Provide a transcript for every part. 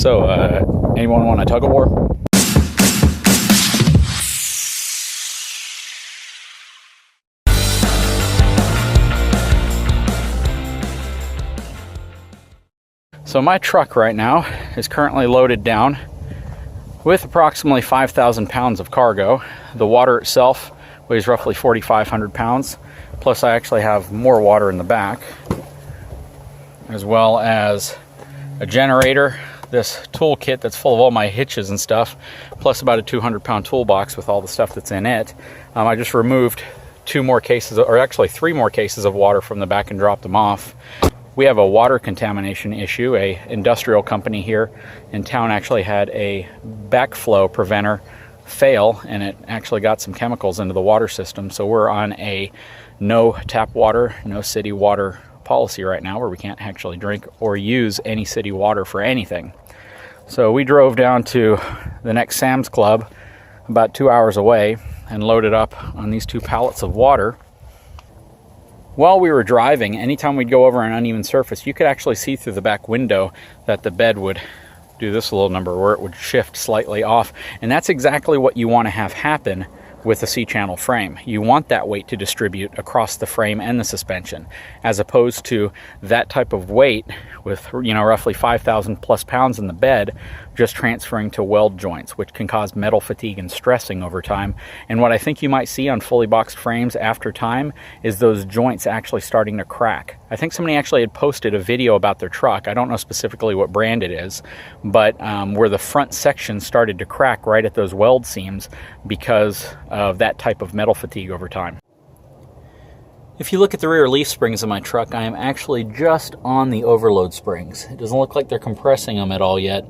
So, anyone want a tug of war? So my truck right now is currently loaded down with approximately 5,000 pounds of cargo. The water itself weighs roughly 4,500 pounds. Plus I actually have more water in the back, as well as a generator, this toolkit that's full of all my hitches and stuff, plus about a 200-pound toolbox with all the stuff that's in it. I just removed 2 more cases, or actually 3 more cases of water from the back and dropped them off. We have a water contamination issue. A industrial company here in town actually had a backflow preventer fail, and it actually got some chemicals into the water system. So we're on a no tap water, no city water policy right now, where we can't actually drink or use any city water for anything. So we drove down to the next Sam's Club about 2 hours away and loaded up on these 2 pallets of water. While we were driving, anytime we'd go over an uneven surface, you could actually see through the back window that the bed would do this little number where it would shift slightly off. And that's exactly what you want to have happen with a C-channel frame. You want that weight to distribute across the frame and the suspension, as opposed to that type of weight with, you know, roughly 5,000 plus pounds in the bed just transferring to weld joints, which can cause metal fatigue and stressing over time. And what I think you might see on fully boxed frames after time is those joints actually starting to crack. I think somebody actually had posted a video about their truck. I don't know specifically what brand it is, but where the front section started to crack right at those weld seams because of that type of metal fatigue over time. If you look at the rear leaf springs of my truck, I am actually just on the overload springs. It doesn't look like they're compressing them at all yet,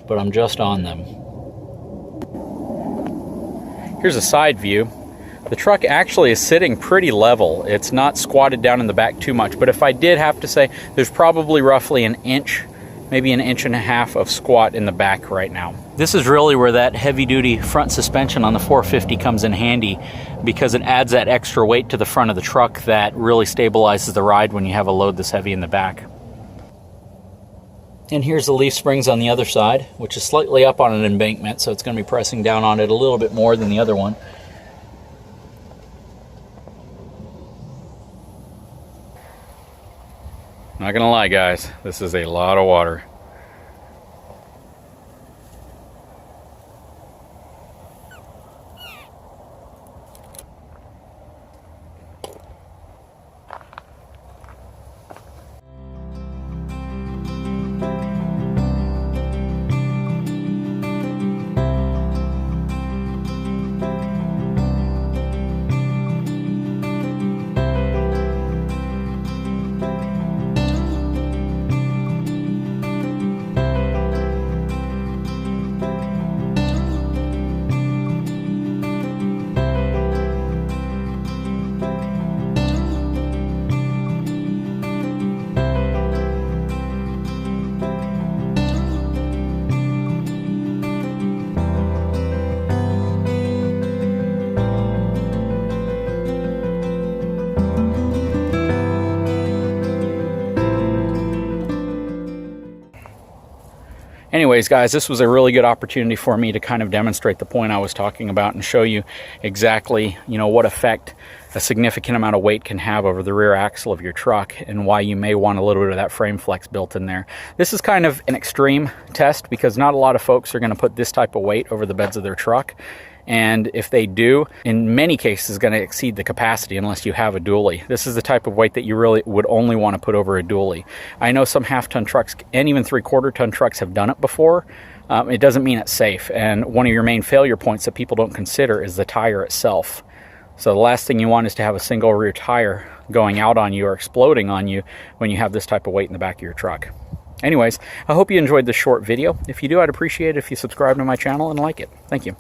but I'm just on them. Here's a side view. The truck actually is sitting pretty level. It's not squatted down in the back too much, but if I did have to say, there's probably roughly an inch, maybe an inch and a half of squat in the back right now. This is really where that heavy-duty front suspension on the 450 comes in handy, because it adds that extra weight to the front of the truck that really stabilizes the ride when you have a load this heavy in the back. And here's the leaf springs on the other side, which is slightly up on an embankment, so it's going to be pressing down on it a little bit more than the other one. Not gonna lie, guys, this is a lot of water. Anyways, guys, this was a really good opportunity for me to kind of demonstrate the point I was talking about and show you exactly, you know, what effect a significant amount of weight can have over the rear axle of your truck, and why you may want a little bit of that frame flex built in there. This is kind of an extreme test because not a lot of folks are going to put this type of weight over the beds of their truck. And if they do, in many cases, going to exceed the capacity unless you have a dually. This is the type of weight that you really would only want to put over a dually. I know some half-ton trucks and even 3/4-ton trucks have done it before. It doesn't mean it's safe. And one of your main failure points that people don't consider is the tire itself. So the last thing you want is to have a single rear tire going out on you or exploding on you when you have this type of weight in the back of your truck. Anyways, I hope you enjoyed this short video. If you do, I'd appreciate it if you subscribe to my channel and like it. Thank you.